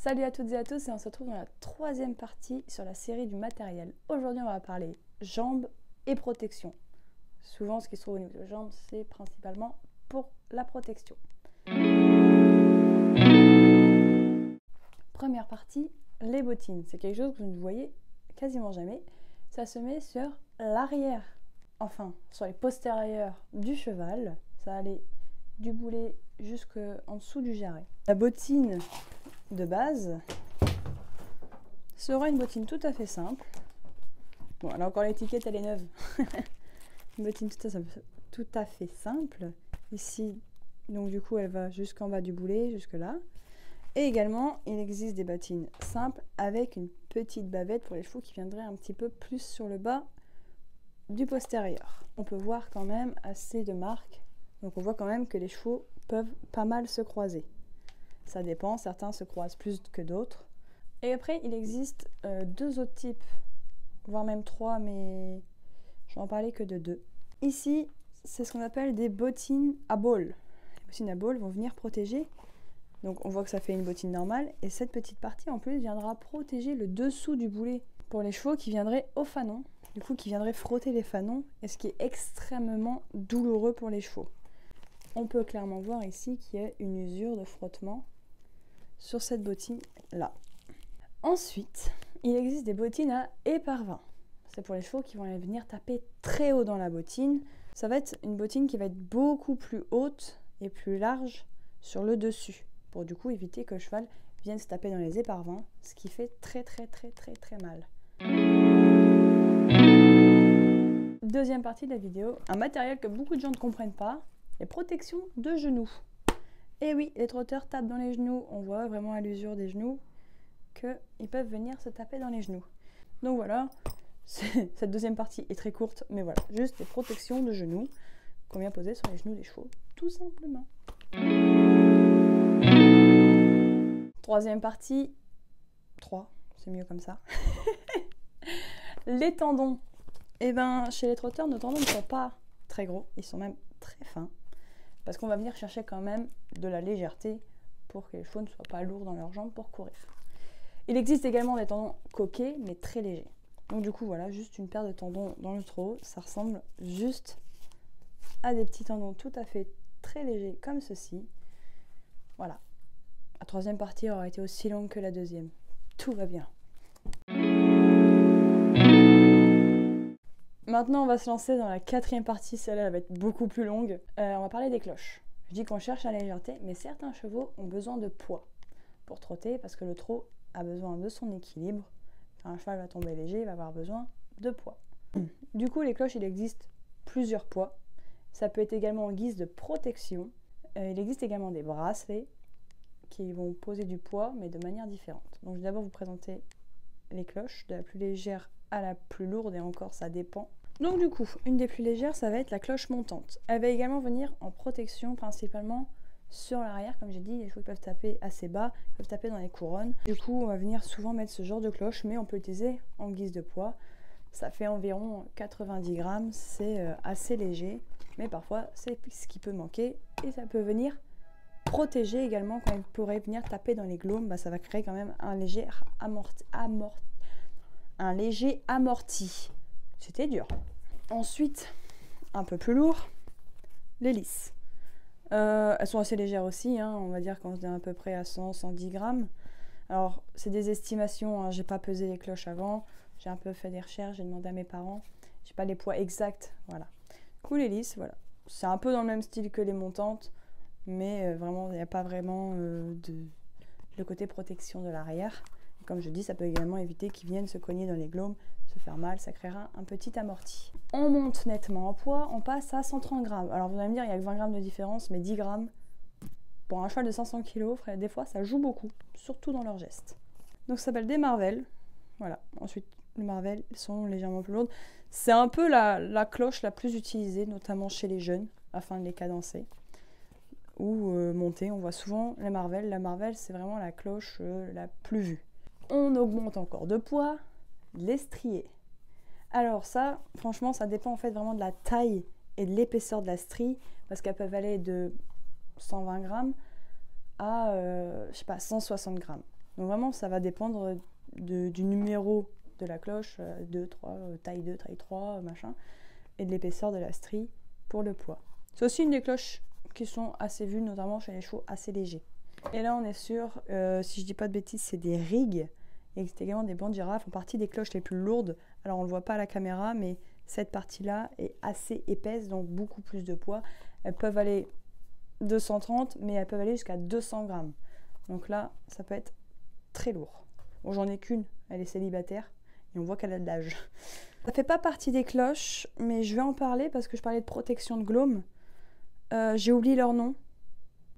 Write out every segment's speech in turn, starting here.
Salut à toutes et à tous et on se retrouve dans la troisième partie sur la série du matériel. Aujourd'hui on va parler jambes et protection. Souvent ce qui se trouve au niveau des jambes c'est principalement pour la protection. Première partie, les bottines. C'est quelque chose que vous ne voyez quasiment jamais. Ça se met sur l'arrière, enfin sur les postérieurs du cheval. Ça va aller du boulet jusqu'en dessous du jarret. La bottine de base sera une bottine tout à fait simple. Bon, là encore l'étiquette elle est neuve. Une bottine tout à fait simple. Ici, donc du coup elle va jusqu'en bas du boulet, jusque là. Et également, il existe des bottines simples avec une petite bavette pour les chevaux qui viendraient un petit peu plus sur le bas du postérieur. On peut voir quand même assez de marques. Donc on voit quand même que les chevaux peuvent pas mal se croiser. Ça dépend, certains se croisent plus que d'autres. Et après, il existe deux autres types, voire même trois, mais je vais en parler que de deux. Ici, c'est ce qu'on appelle des bottines à bolle. Les bottines à bolle vont venir protéger. Donc on voit que ça fait une bottine normale. Et cette petite partie, en plus, viendra protéger le dessous du boulet pour les chevaux qui viendraient au fanon. Du coup, qui viendraient frotter les fanons, et ce qui est extrêmement douloureux pour les chevaux. On peut clairement voir ici qu'il y a une usure de frottement sur cette bottine là. Ensuite, il existe des bottines à éparvin. C'est pour les chevaux qui vont aller venir taper très haut dans la bottine. Ça va être une bottine qui va être beaucoup plus haute et plus large sur le dessus, pour du coup éviter que le cheval vienne se taper dans les éparvins, ce qui fait très mal. Deuxième partie de la vidéo, un matériel que beaucoup de gens ne comprennent pas, les protections de genoux. Et oui, les trotteurs tapent dans les genoux, on voit vraiment à l'usure des genoux qu'ils peuvent venir se taper dans les genoux. Donc voilà, cette deuxième partie est très courte, mais voilà, juste les protections de genoux qu'on vient poser sur les genoux des chevaux, tout simplement. Troisième partie, 3, c'est mieux comme ça. Les tendons. Et ben, chez les trotteurs, nos tendons ne sont pas très gros, ils sont même très fins. Parce qu'on va venir chercher quand même de la légèreté pour que les chevaux ne soient pas lourds dans leurs jambes pour courir. Il existe également des tendons coquets, mais très légers. Donc du coup, voilà, juste une paire de tendons dans le trot, ça ressemble juste à des petits tendons tout à fait très légers comme ceci. Voilà. La troisième partie aura été aussi longue que la deuxième. Tout va bien. Maintenant, on va se lancer dans la quatrième partie, celle-là va être beaucoup plus longue. On va parler des cloches. Je dis qu'on cherche la légèreté, mais certains chevaux ont besoin de poids pour trotter, parce que le trot a besoin de son équilibre. Quand un cheval va tomber léger, il va avoir besoin de poids. Du coup, les cloches, il existe plusieurs poids. Ça peut être également en guise de protection. Il existe également des bracelets qui vont poser du poids, mais de manière différente. Donc, je vais d'abord vous présenter les cloches, de la plus légère à la plus lourde, et encore ça dépend. Donc du coup, une des plus légères, ça va être la cloche montante. Elle va également venir en protection principalement sur l'arrière, comme j'ai dit, les chevaux peuvent taper assez bas, peuvent taper dans les couronnes. Du coup, on va venir souvent mettre ce genre de cloche, mais on peut l'utiliser en guise de poids. Ça fait environ 90 grammes, c'est assez léger, mais parfois c'est ce qui peut manquer, et ça peut venir protéger également quand il pourrait venir taper dans les glaumes. Bah, ça va créer quand même un léger amorti. C'était dur. Ensuite, un peu plus lourd, les lisses. Elles sont assez légères aussi, hein, on va dire qu'on est à peu près à 100-110 grammes. Alors, c'est des estimations, hein, j'ai pas pesé les cloches avant, j'ai un peu fait des recherches, j'ai demandé à mes parents, j'ai pas les poids exacts, voilà. Du coup, les lisses, voilà. C'est un peu dans le même style que les montantes, mais vraiment, il n'y a pas vraiment le côté protection de l'arrière. Comme je dis, ça peut également éviter qu'ils viennent se cogner dans les glaumes, se faire mal, ça créera un petit amorti. On monte nettement en poids, on passe à 130 grammes. Alors vous allez me dire, il n'y a que 20 grammes de différence, mais 10 grammes, pour un cheval de 500 kg, des fois ça joue beaucoup, surtout dans leurs gestes. Donc ça s'appelle des marvels. Voilà, ensuite les marvels sont légèrement plus lourdes. C'est un peu la cloche la plus utilisée, notamment chez les jeunes, afin de les cadencer. Ou monter, on voit souvent les marvels. La marvel, c'est vraiment la cloche la plus vue. On augmente encore de poids, l'estrier. Alors ça, franchement, ça dépend en fait vraiment de la taille et de l'épaisseur de la strie, parce qu'elles peuvent aller de 120 grammes à, je sais pas, 160 grammes. Donc vraiment, ça va dépendre du numéro de la cloche, 2, 3, taille 2, taille 3, machin, et de l'épaisseur de la strie pour le poids. C'est aussi une des cloches qui sont assez vues, notamment chez les chevaux assez légers. Et là, on est sur, si je dis pas de bêtises, c'est des rigs, et c'est également des bandes girafes, font partie des cloches les plus lourdes. Alors, on le voit pas à la caméra, mais cette partie-là est assez épaisse, donc beaucoup plus de poids. Elles peuvent aller 230, mais elles peuvent aller jusqu'à 200 grammes. Donc là, ça peut être très lourd. Bon, j'en ai qu'une, elle est célibataire, et on voit qu'elle a de l'âge. Ça fait pas partie des cloches, mais je vais en parler parce que je parlais de protection de glaume. J'ai oublié leur nom.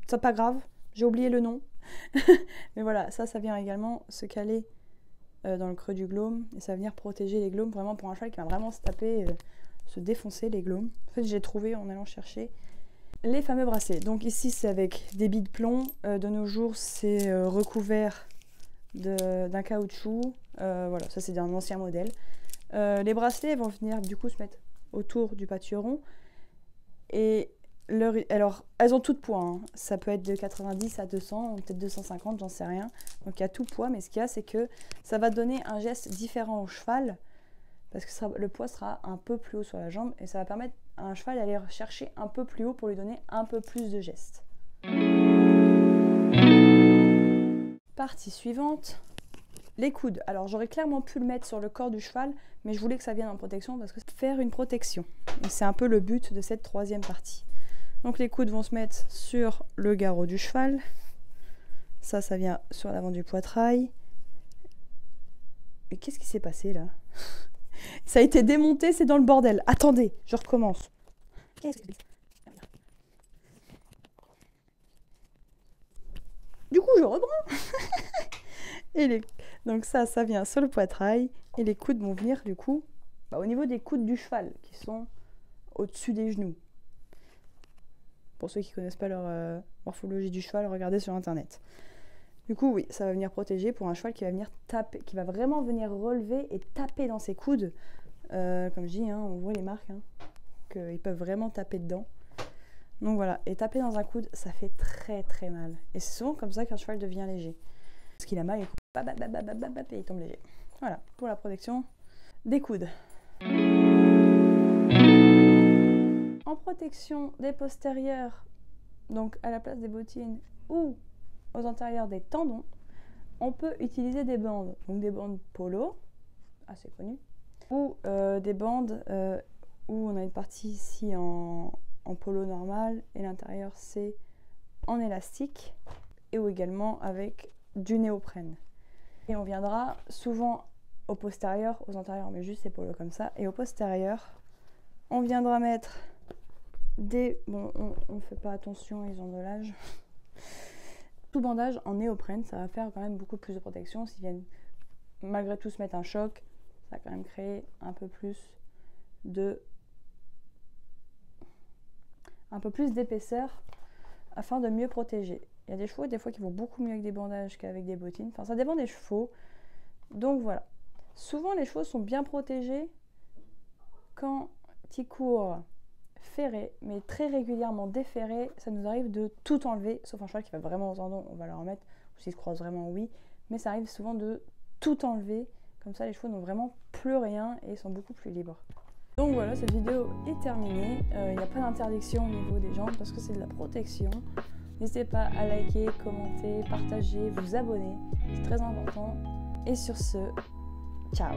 C'est pas grave, j'ai oublié le nom. Mais voilà, ça vient également se caler dans le creux du glaume. Et ça va venir protéger les glaumes, vraiment pour un cheval qui va vraiment se taper, se défoncer les glaumes. En fait, j'ai trouvé en allant chercher les fameux bracelets. Donc ici, c'est avec des billes de plomb. De nos jours, c'est recouvert d'un caoutchouc. Voilà, ça c'est d'un ancien modèle. Les bracelets vont venir du coup se mettre autour du pâturon. Et alors, elles ont tout poids. Hein. Ça peut être de 90 à 200, peut-être 250, j'en sais rien. Donc il y a tout poids, mais ce qu'il y a, c'est que ça va donner un geste différent au cheval. Parce que le poids sera un peu plus haut sur la jambe. Et ça va permettre à un cheval d'aller chercher un peu plus haut pour lui donner un peu plus de geste. Partie suivante. Les coudes. Alors j'aurais clairement pu le mettre sur le corps du cheval, mais je voulais que ça vienne en protection parce que c'est faire une protection. Et c'est un peu le but de cette troisième partie. Donc les coudes vont se mettre sur le garrot du cheval. Ça vient sur l'avant du poitrail. Mais qu'est-ce qui s'est passé là? Ça a été démonté, c'est dans le bordel. Attendez, je recommence. Du coup, je reprends. Donc ça vient sur le poitrail. Et les coudes vont venir du coup au niveau des coudes du cheval qui sont au-dessus des genoux. Pour ceux qui ne connaissent pas leur morphologie du cheval, regardez sur internet. Du coup, oui, ça va venir protéger pour un cheval qui va venir taper, qui va vraiment venir relever et taper dans ses coudes. Comme je dis, hein, on voit les marques, hein, qu'ils peuvent vraiment taper dedans. Donc voilà, et taper dans un coude, ça fait très très mal. Et c'est souvent comme ça qu'un cheval devient léger. Parce qu'il a mal, et il tombe léger. Voilà, pour la protection des coudes. En protection des postérieurs, donc à la place des bottines ou aux antérieurs des tendons, on peut utiliser des bandes. Donc des bandes polo, assez connues, ou des bandes où on a une partie ici en polo normal et l'intérieur c'est en élastique, et ou également avec du néoprène. Et on viendra souvent au postérieur, aux antérieurs, mais juste ces polos comme ça, et au postérieur, on viendra mettre des... Bon, on ne fait pas attention, ils ont de l'âge. Tout bandage en néoprène, ça va faire quand même beaucoup plus de protection. S'ils viennent malgré tout se mettre un choc, ça va quand même créer un peu plus d'épaisseur afin de mieux protéger. Il y a des chevaux des fois qui vont beaucoup mieux avec des bandages qu'avec des bottines. Enfin, ça dépend des chevaux. Donc voilà. Souvent, les chevaux sont bien protégés quand ils courent ferrés, mais très régulièrement déferrés. Ça nous arrive de tout enlever, sauf un cheval qui va vraiment aux tendons, on va leur remettre. Ou s'ils se croisent vraiment, oui. Mais ça arrive souvent de tout enlever. Comme ça, les chevaux n'ont vraiment plus rien et sont beaucoup plus libres. Donc voilà, cette vidéo est terminée. Il n'y a pas d'interdiction au niveau des jambes parce que c'est de la protection. N'hésitez pas à liker, commenter, partager, vous abonner. C'est très important. Et sur ce, ciao!